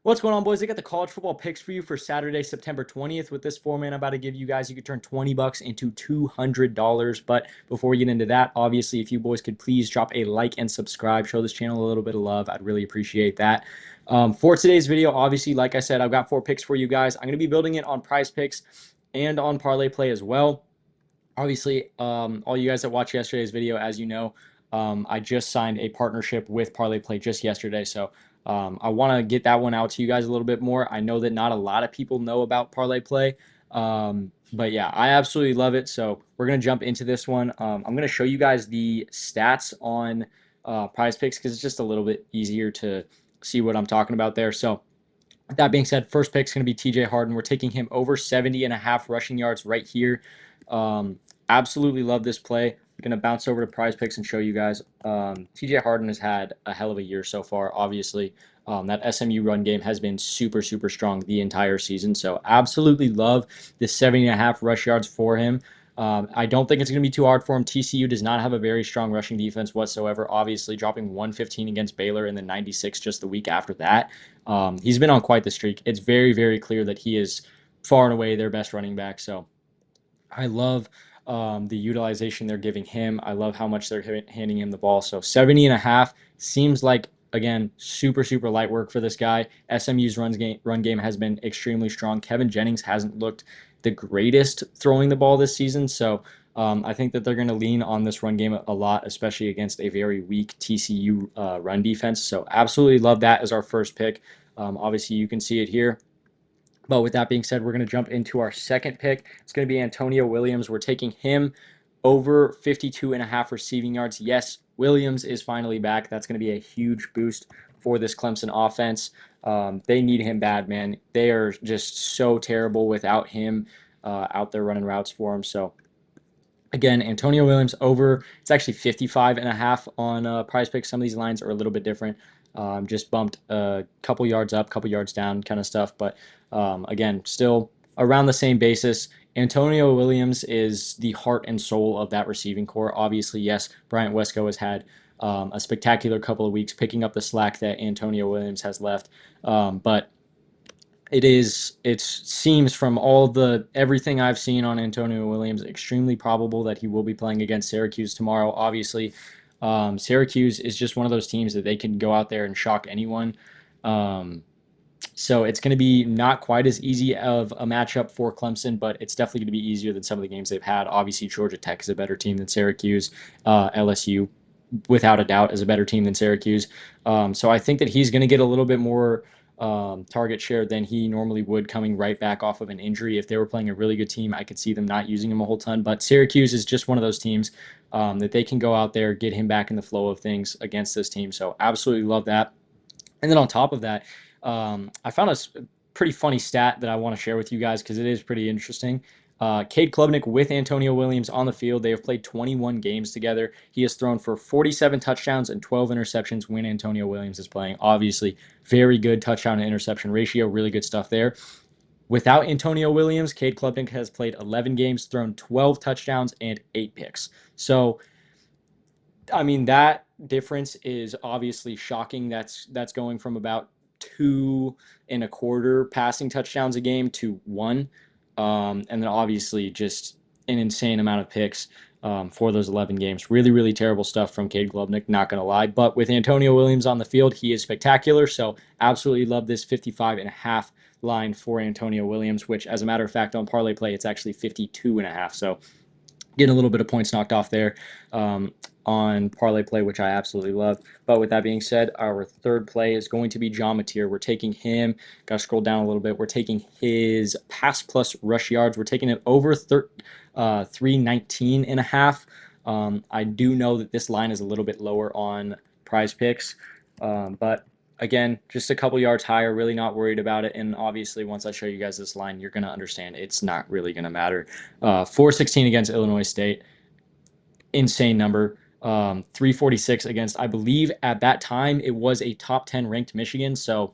What's going on, boys? I got the college football picks for you for Saturday, September 20th. With this format I'm about to give you guys, you could turn 20 bucks into $200. But before we get into that, obviously, if you boys could please drop a like and subscribe, show this channel a little bit of love, I'd really appreciate that. For today's video, obviously, like I said, I've got 4 picks for you guys. I'm going to be building it on Prizepicks and on Parlay Play as well. Obviously, all you guys that watched yesterday's video, as you know, I just signed a partnership with Parlay Play just yesterday. So I want to get that one out to you guys a little bit more. I know that not a lot of people know about Parlay Play. But yeah, I absolutely love it. So we're going to jump into this one. I'm going to show you guys the stats on Prizepicks because it's just a little bit easier to see what I'm talking about there. So that being said, first pick is going to be TJ Harden. We're taking him over 70.5 rushing yards right here. Absolutely love this play. I'm going to bounce over to Prizepicks and show you guys. TJ Harden has had a hell of a year so far, obviously. That SMU run game has been super, super strong the entire season. So absolutely love this 70.5 rush yards for him. I don't think it's going to be too hard for him. TCU does not have a very strong rushing defense whatsoever, obviously dropping 115 against Baylor and then 96 just the week after that. He's been on quite the streak. It's very, very clear that he is far and away their best running back. So I love the utilization they're giving him. I love how much they're handing him the ball. So 70.5 seems like, again, super, super light work for this guy. SMU's run game has been extremely strong. Kevin Jennings hasn't looked the greatest throwing the ball this season. So I think that they're going to lean on this run game a lot, especially against a very weak TCU run defense. So absolutely love that as our first pick. Obviously, you can see it here. But with that being said, we're going to jump into our second pick. It's going to be Antonio Williams. We're taking him over 52.5 receiving yards. Yes, Williams is finally back. That's going to be a huge boost for this Clemson offense. They need him bad, man. They are just so terrible without him out there running routes for him. So again, Antonio Williams over. It's actually 55.5 on Prizepicks. Some of these lines are a little bit different. Just bumped a couple yards up, couple yards down kind of stuff. But again, still around the same basis. Antonio Williams is the heart and soul of that receiving core. Obviously, yes, Bryant Wesco has had a spectacular couple of weeks picking up the slack that Antonio Williams has left. But it seems from everything I've seen on Antonio Williams, extremely probable that he will be playing against Syracuse tomorrow. Obviously, Syracuse is just one of those teams that they can go out there and shock anyone. So it's going to be not quite as easy of a matchup for Clemson, but it's definitely going to be easier than some of the games they've had. Obviously, Georgia Tech is a better team than Syracuse. LSU, without a doubt, is a better team than Syracuse. So I think that he's going to get a little bit more target share than he normally would coming right back off of an injury. If they were playing a really good team, I could see them not using him a whole ton. But Syracuse is just one of those teams that they can go out there, get him back in the flow of things against this team. So absolutely love that. And then on top of that, I found a pretty funny stat that I want to share with you guys because it is pretty interesting. Cade Klubnik with Antonio Williams on the field. They have played 21 games together. He has thrown for 47 touchdowns and 12 interceptions when Antonio Williams is playing. Obviously, very good touchdown to interception ratio. Really good stuff there. Without Antonio Williams, Cade Klubnik has played 11 games, thrown 12 touchdowns and 8 picks. So, I mean, that difference is obviously shocking. That's going from about 2.25 passing touchdowns a game to 1. And then obviously just an insane amount of picks for those 11 games. Really, really terrible stuff from Cade Klubnik, not going to lie. But with Antonio Williams on the field, he is spectacular. So absolutely love this 55.5 line for Antonio Williams, which as a matter of fact on Parlay Play, it's actually 52.5. So getting a little bit of points knocked off there on Parlay Play, which I absolutely love. But with that being said, our third play is going to be John Mateer. We're taking him. Got to scroll down a little bit. We're taking his pass plus rush yards. We're taking it over 319.5. I do know that this line is a little bit lower on Prizepicks, but again, just a couple yards higher, really not worried about it. And obviously, once I show you guys this line, you're going to understand it's not really going to matter. 416 against Illinois State, insane number. 346 against, I believe at that time, it was a top 10 ranked Michigan. So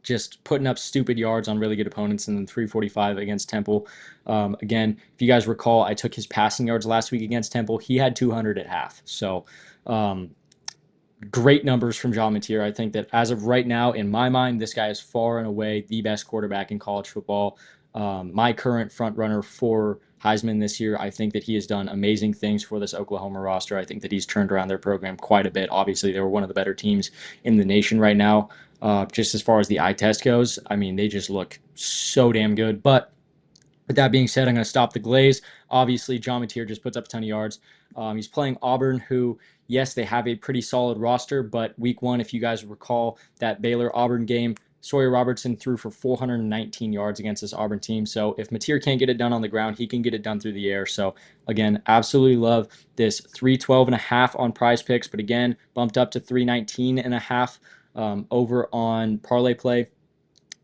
just putting up stupid yards on really good opponents, and then 345 against Temple. Again, if you guys recall, I took his passing yards last week against Temple. He had 200 at half. So Great numbers from John Mateer. I think that as of right now, in my mind, this guy is far and away the best quarterback in college football. My current front runner for Heisman this year, I think that he has done amazing things for this Oklahoma roster. I think that he's turned around their program quite a bit. Obviously, they were one of the better teams in the nation right now. Just as far as the eye test goes, I mean, they just look so damn good. But with that being said, I'm going to stop the glaze. Obviously, John Mateer just puts up a ton of yards. He's playing Auburn, who, yes, they have a pretty solid roster, but week one, if you guys recall that Baylor Auburn game, Sawyer Robertson threw for 419 yards against this Auburn team. So if Mateer can't get it done on the ground, he can get it done through the air. So again, absolutely love this 312.5 on Prizepicks, but again, bumped up to 319.5 over on Parlay Play.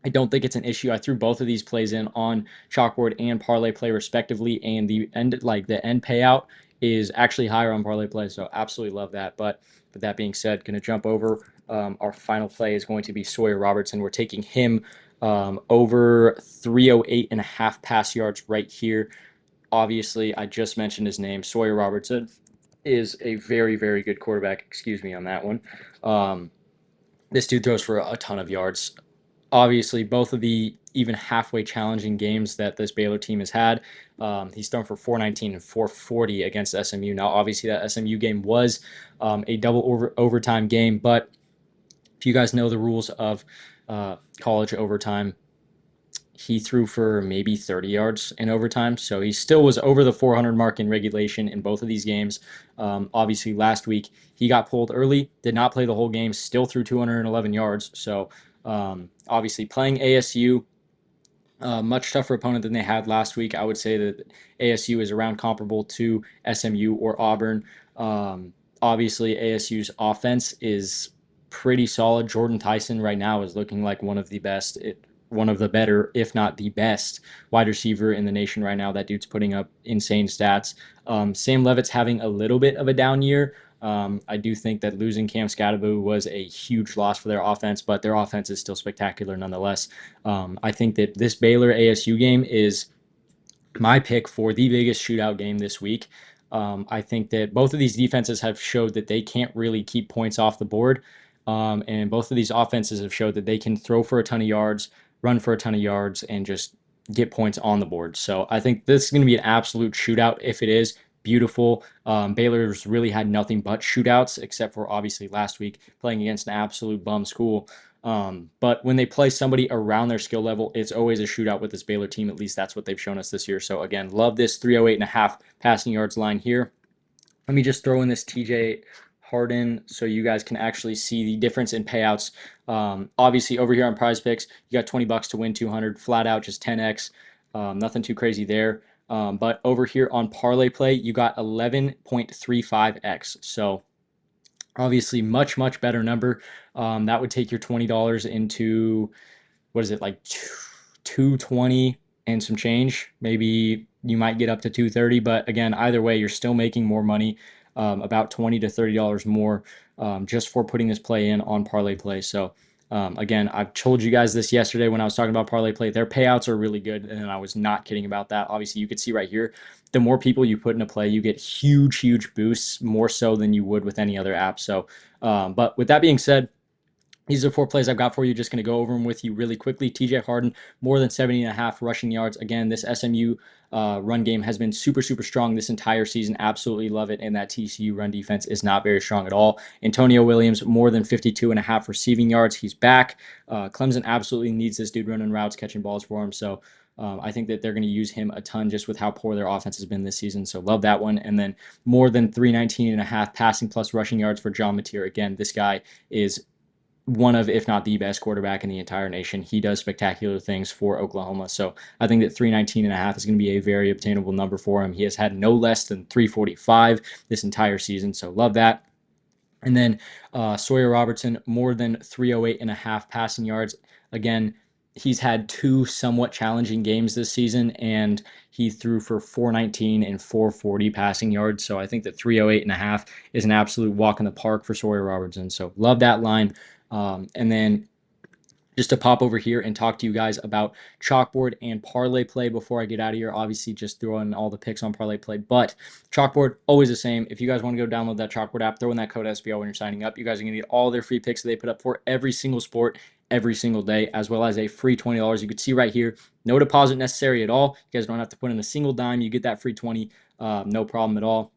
I don't think it's an issue. I threw both of these plays in on chalkboard and parlay play respectively, and the end payout is actually higher on parlay play, so absolutely love that. But with that being said, going to jump over. Our final play is going to be Sawyer Robertson. We're taking him over 308.5 pass yards right here. Obviously, I just mentioned his name. Sawyer Robertson is a very, very good quarterback. Excuse me on that one. This dude throws for a ton of yards. Obviously, both of the even halfway challenging games that this Baylor team has had, he's thrown for 419 and 440 against SMU. Now, obviously, that SMU game was a double overtime game, but if you guys know the rules of college overtime, he threw for maybe 30 yards in overtime. So he still was over the 400 mark in regulation in both of these games. Obviously, last week he got pulled early, did not play the whole game, still threw 211 yards. So obviously, playing ASU, much tougher opponent than they had last week. I would say that ASU is around comparable to SMU or Auburn. Obviously, ASU's offense is pretty solid. Jordan Tyson right now is looking like one of the best, one of the better, if not the best, wide receiver in the nation right now. That dude's putting up insane stats. Sam Levitt's having a little bit of a down year. I do think that losing Cam Scadaboo was a huge loss for their offense, but their offense is still spectacular nonetheless. I think that this Baylor ASU game is my pick for the biggest shootout game this week. I think that both of these defenses have showed that they can't really keep points off the board. And both of these offenses have showed that they can throw for a ton of yards, run for a ton of yards, and just get points on the board. So I think this is going to be an absolute shootout. If it is, beautiful. Baylor's really had nothing but shootouts, except for obviously last week playing against an absolute bum school. But when they play somebody around their skill level, it's always a shootout with this Baylor team. At least that's what they've shown us this year. So again, love this 308.5 passing yards line here. Let me just throw in this TJ Harden so you guys can actually see the difference in payouts. Obviously, over here on Prizepicks, you got 20 bucks to win 200, flat out just 10x. Nothing too crazy there. But over here on Parlay Play, you got 11.35x. So obviously, much, much better number. That would take your $20 into, what is it, like 220 and some change. Maybe you might get up to 230, but again, either way, you're still making more money, about $20 to $30 more, just for putting this play in on Parlay Play. So again, I've told you guys this yesterday when I was talking about Parlay Play. Their payouts are really good, and I was not kidding about that. Obviously, you could see right here, the more people you put in a play, you get huge, huge boosts, more so than you would with any other app. So, but with that being said, these are 4 plays I've got for you. Just going to go over them with you really quickly. TJ Harden, more than 70.5 rushing yards. Again, this SMU run game has been super, super strong this entire season. Absolutely love it. And that TCU run defense is not very strong at all. Antonio Williams, more than 52.5 receiving yards. He's back. Clemson absolutely needs this dude running routes, catching balls for him. So I think that they're going to use him a ton just with how poor their offense has been this season. So love that one. And then more than 319.5 passing plus rushing yards for John Mateer. Again, this guy is one of, if not the best quarterback in the entire nation. He does spectacular things for Oklahoma. So I think that 319.5 is going to be a very obtainable number for him. He has had no less than 345 this entire season. So love that. And then Sawyer Robertson, more than 308.5 passing yards. Again, he's had 2 somewhat challenging games this season, and he threw for 419 and 440 passing yards. So I think that 308.5 is an absolute walk in the park for Sawyer Robertson. So love that line. And then just to pop over here and talk to you guys about chalkboard and parlay play before I get out of here. Obviously, just throw in all the picks on parlay play, but chalkboard, always the same. If you guys want to go download that chalkboard app, throw in that code SBL when you're signing up. You guys are going to get all their free picks that they put up for every single sport every single day, as well as a free $20. You can see right here, no deposit necessary at all. You guys don't have to put in a single dime. You get that free 20, no problem at all.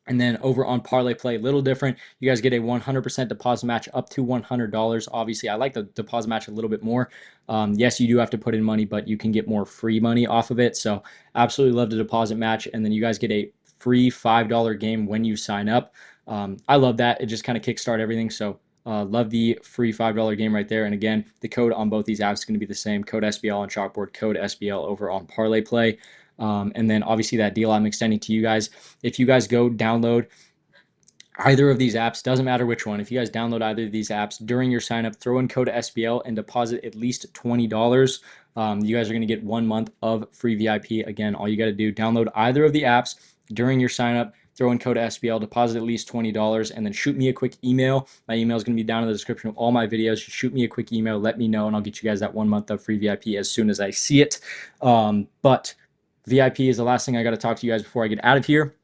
And then over on Parlay Play, a little different. You guys get a 100% deposit match up to $100. Obviously, I like the deposit match a little bit more. Yes, you do have to put in money, but you can get more free money off of it. So absolutely love the deposit match. And then you guys get a free $5 game when you sign up. I love that. It just kind of kickstart everything. So love the free $5 game right there. And again, the code on both these apps is going to be the same. Code SBL on Chalkboard, code SBL over on Parlay Play. And then obviously that deal I'm extending to you guys. If you guys go download either of these apps, doesn't matter which one. If you guys download either of these apps during your sign up, throw in code SBL and deposit at least $20. You guys are going to get 1 month of free VIP. Again, all you got to do, download either of the apps during your sign up, throw in code SBL, deposit at least $20, and then shoot me a quick email. My email is going to be down in the description of all my videos. Just shoot me a quick email, let me know, and I'll get you guys that 1 month of free VIP as soon as I see it. But VIP is the last thing I got to talk to you guys before I get out of here.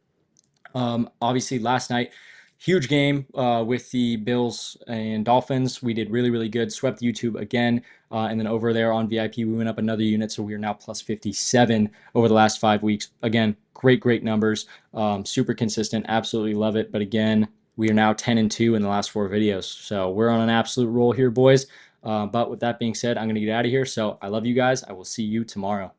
Obviously, last night, huge game with the Bills and Dolphins. We did really, really good. Swept YouTube again. And then over there on VIP, we went up another unit. So we are now plus 57 over the last 5 weeks. Again, great numbers. Super consistent. Absolutely love it. But again, we are now 10-2 in the last 4 videos. So we're on an absolute roll here, boys. But with that being said, I'm going to get out of here. So I love you guys. I will see you tomorrow.